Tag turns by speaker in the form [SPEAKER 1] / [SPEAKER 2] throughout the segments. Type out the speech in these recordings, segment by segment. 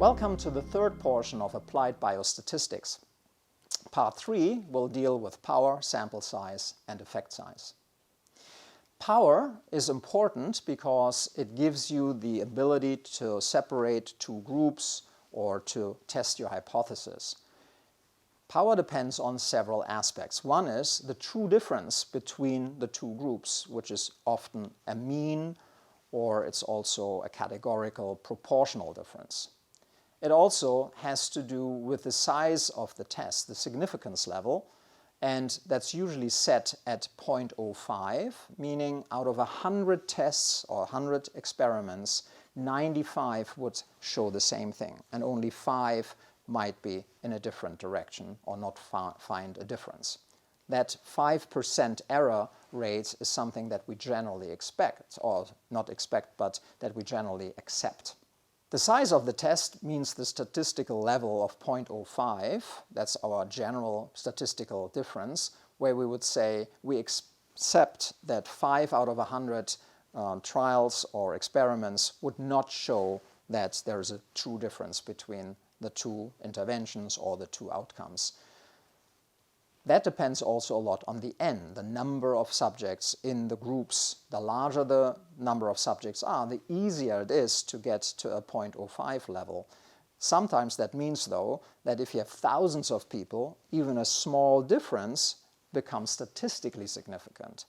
[SPEAKER 1] Welcome to the third portion of Applied Biostatistics. Part 3 will deal with power, sample size, and effect size. Power is important because it gives you the ability to separate two groups or to test your hypothesis. Power depends on several aspects. One is the true difference between the two groups, which is often a mean, or it's also a categorical proportional difference. It also has to do with the size of the test, the significance level, and that's usually set at 0.05, meaning out of 100 tests or 100 experiments, 95 would show the same thing, and only 5 might be in a different direction or not find a difference. That 5% error rate is something that we generally expect, or not expect, but that we generally accept. The size of the test means the statistical level of 0.05, that's our general statistical difference, where we would say we accept that 5 out of 100 trials or experiments would not show that there is a true difference between the two interventions or the two outcomes. That depends also a lot on the N, the number of subjects in the groups. The larger the number of subjects are, the easier it is to get to a 0.05 level. Sometimes that means, though, that if you have thousands of people, even a small difference becomes statistically significant.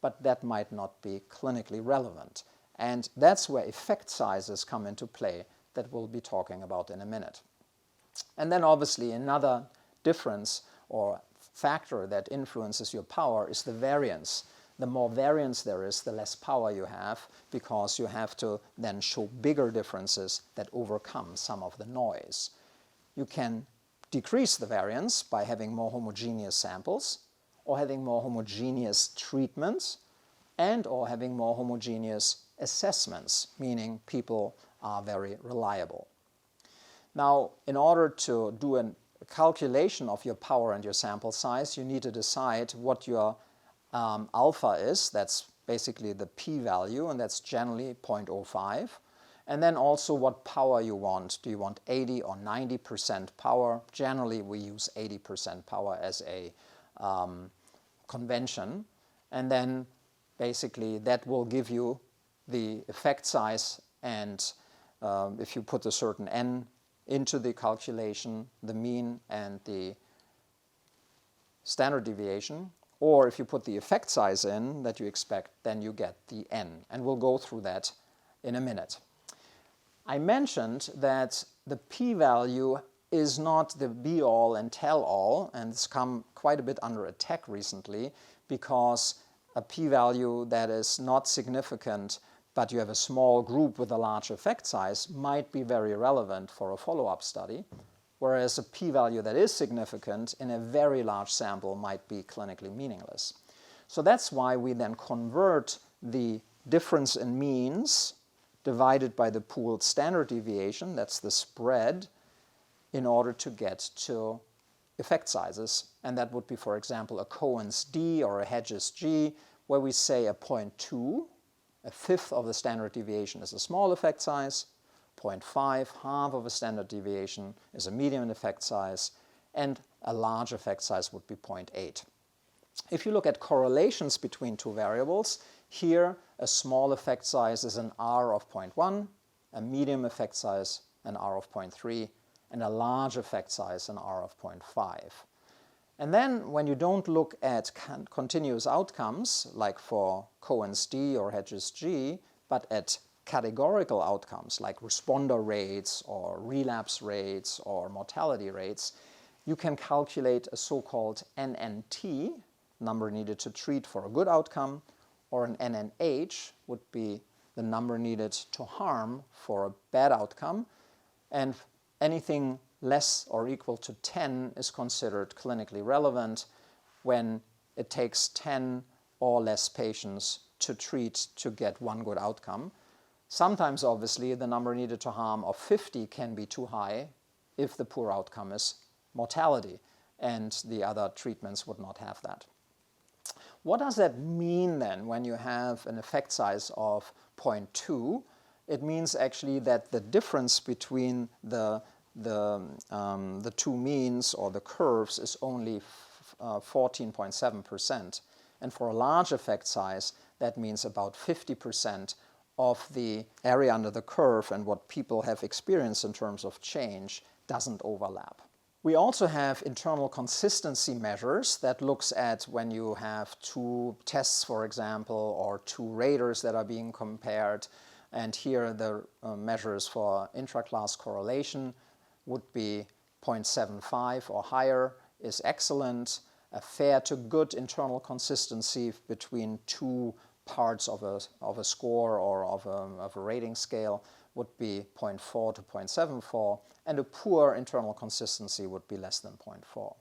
[SPEAKER 1] But that might not be clinically relevant. And that's where effect sizes come into play that we'll be talking about in a minute. And then obviously another difference or factor that influences your power is the variance. The more variance there is, the less power you have, because you have to then show bigger differences that overcome some of the noise. You can decrease the variance by having more homogeneous samples, or having more homogeneous treatments, and or having more homogeneous assessments, meaning people are very reliable. Now, in order to do a calculation of your power and your sample size, you need to decide what your alpha is. That's basically the p-value, and that's generally 0.05. And then also what power you want. Do you want 80 or 90% power? Generally, we use 80% power as a convention. And then basically that will give you the effect size, and if you put a certain n into the calculation, the mean and the standard deviation, or if you put the effect size in that you expect, then you get the n. And we'll go through that in a minute. I mentioned that the p-value is not the be-all and tell-all, and it's come quite a bit under attack recently, because a p-value that is not significant but you have a small group with a large effect size might be very relevant for a follow-up study, whereas a p-value that is significant in a very large sample might be clinically meaningless. So that's why we then convert the difference in means divided by the pooled standard deviation, that's the spread, in order to get to effect sizes. And that would be, for example, a Cohen's d or a Hedges g, where we say a 0.2, a fifth of the standard deviation is a small effect size, 0.5, half of a standard deviation is a medium effect size, and a large effect size would be 0.8. If you look at correlations between two variables, here a small effect size is an R of 0.1, a medium effect size an R of 0.3, and a large effect size an R of 0.5. And then when you don't look at continuous outcomes, like for Cohen's d or Hedges g, but at categorical outcomes like responder rates or relapse rates or mortality rates, you can calculate a so-called NNT, number needed to treat for a good outcome, or an NNH would be the number needed to harm for a bad outcome, and anything less or equal to 10 is considered clinically relevant when it takes 10 or less patients to treat to get one good outcome. Sometimes, obviously, the number needed to harm of 50 can be too high if the poor outcome is mortality, and the other treatments would not have that. What does that mean then when you have an effect size of 0.2 it means actually that the difference between the two means or the curves is only 14.7%. And for a large effect size, that means about 50% of the area under the curve and what people have experienced in terms of change doesn't overlap. We also have internal consistency measures that looks at when you have two tests, for example, or two raters that are being compared. And here the measures for intra-class correlation would be 0.75 or higher is excellent. A fair to good internal consistency between two parts of a score or of a rating scale would be 0.4 to 0.74, and a poor internal consistency would be less than 0.4.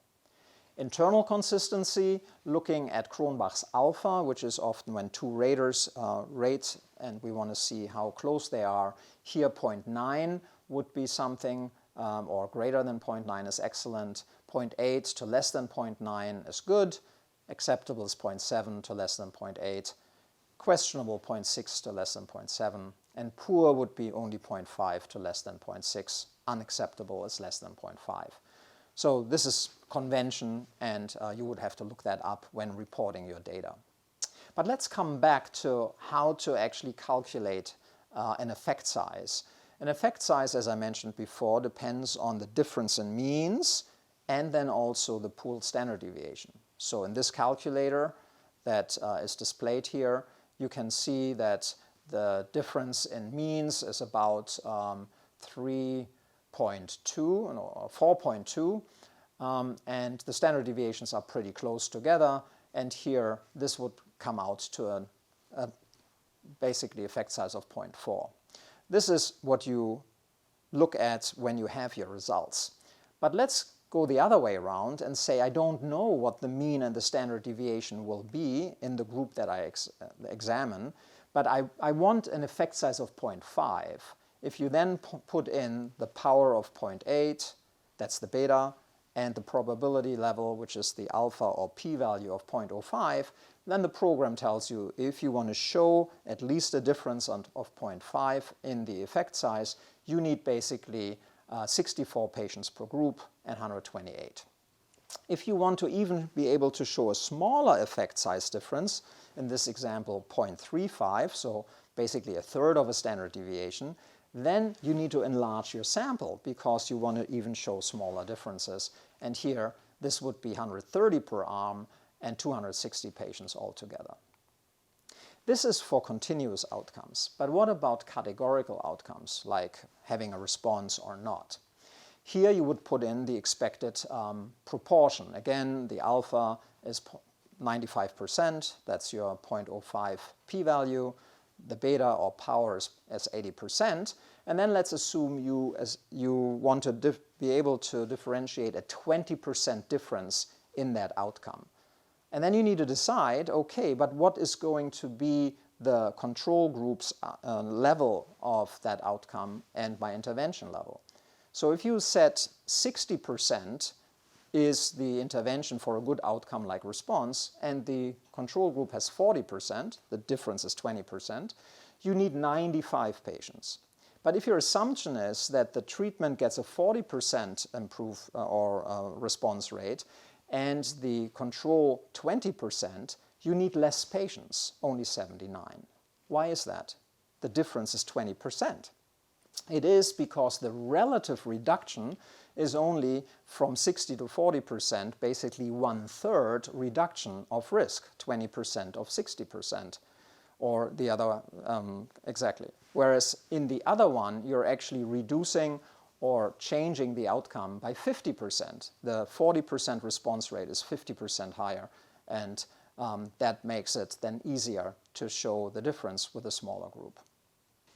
[SPEAKER 1] Internal consistency, looking at Cronbach's alpha, which is often when two raters rate, and we want to see how close they are. Here 0.9 would be something, or greater than 0.9 is excellent. 0.8 to less than 0.9 is good. Acceptable is 0.7 to less than 0.8. Questionable 0.6 to less than 0.7. And poor would be only 0.5 to less than 0.6. Unacceptable is less than 0.5. So this is convention, and you would have to look that up when reporting your data. But let's come back to how to actually calculate an effect size. An effect size, as I mentioned before, depends on the difference in means and then also the pooled standard deviation. So in this calculator that is displayed here, you can see that the difference in means is about 3.2 or 4.2, and the standard deviations are pretty close together. And here, this would come out to basically effect size of 0.4. This is what you look at when you have your results. But let's go the other way around and say I don't know what the mean and the standard deviation will be in the group that I examine, but I want an effect size of 0.5. If you then put in the power of 0.8, that's the beta, and the probability level, which is the alpha or p-value of 0.05, then the program tells you if you want to show at least a difference of 0.5 in the effect size, you need basically 64 patients per group and 128. If you want to even be able to show a smaller effect size difference, in this example 0.35, so basically a third of a standard deviation, then you need to enlarge your sample because you want to even show smaller differences. And here, this would be 130 per arm and 260 patients altogether. This is for continuous outcomes. But what about categorical outcomes, like having a response or not? Here you would put in the expected proportion. Again, the alpha is 95%. That's your 0.05 p-value. The beta or power is 80%. And then let's assume you want to be able to differentiate a 20% difference in that outcome. And then you need to decide, okay, but what is going to be the control group's level of that outcome and my intervention level? So if you set 60% is the intervention for a good outcome like response, and the control group has 40%, the difference is 20%, you need 95 patients. But if your assumption is that the treatment gets a 40% response rate and the control 20%, you need less patients, only 79. Why is that? The difference is 20%. It is because the relative reduction is only from 60 to 40%, basically 1/3 reduction of risk, 20% of 60%, or the other exactly. Whereas in the other one, you're actually reducing or changing the outcome by 50%. The 40% response rate is 50% higher, and that makes it then easier to show the difference with a smaller group.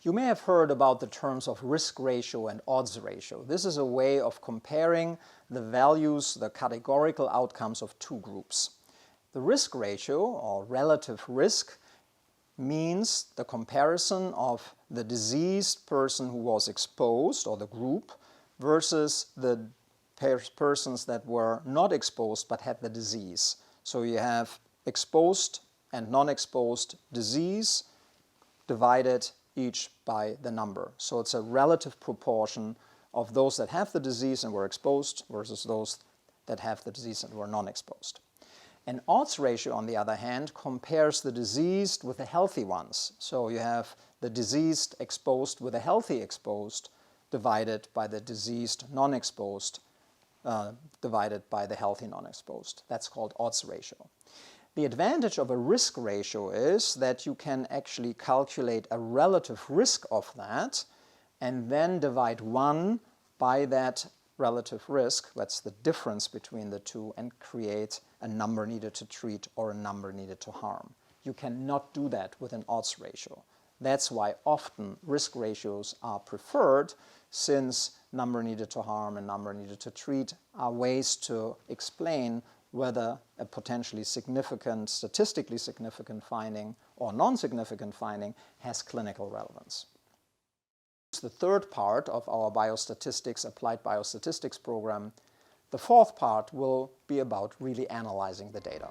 [SPEAKER 1] You may have heard about the terms of risk ratio and odds ratio. This is a way of comparing the values, the categorical outcomes of two groups. The risk ratio, or relative risk, means the comparison of the diseased person who was exposed, or the group, versus the persons that were not exposed but had the disease. So you have exposed and non-exposed disease divided each by the number. So it's a relative proportion of those that have the disease and were exposed versus those that have the disease and were non-exposed. An odds ratio, on the other hand, compares the diseased with the healthy ones. So you have the diseased exposed with the healthy exposed divided by the diseased non-exposed divided by the healthy non-exposed. That's called odds ratio. The advantage of a risk ratio is that you can actually calculate a relative risk of that and then divide 1 by that relative risk, that's the difference between the two, and create a number needed to treat or a number needed to harm. You cannot do that with an odds ratio. That's why often risk ratios are preferred, since number needed to harm and number needed to treat are ways to explain whether a potentially significant, statistically significant finding or non-significant finding has clinical relevance. The third part of our biostatistics, applied biostatistics program. The fourth part will be about really analyzing the data.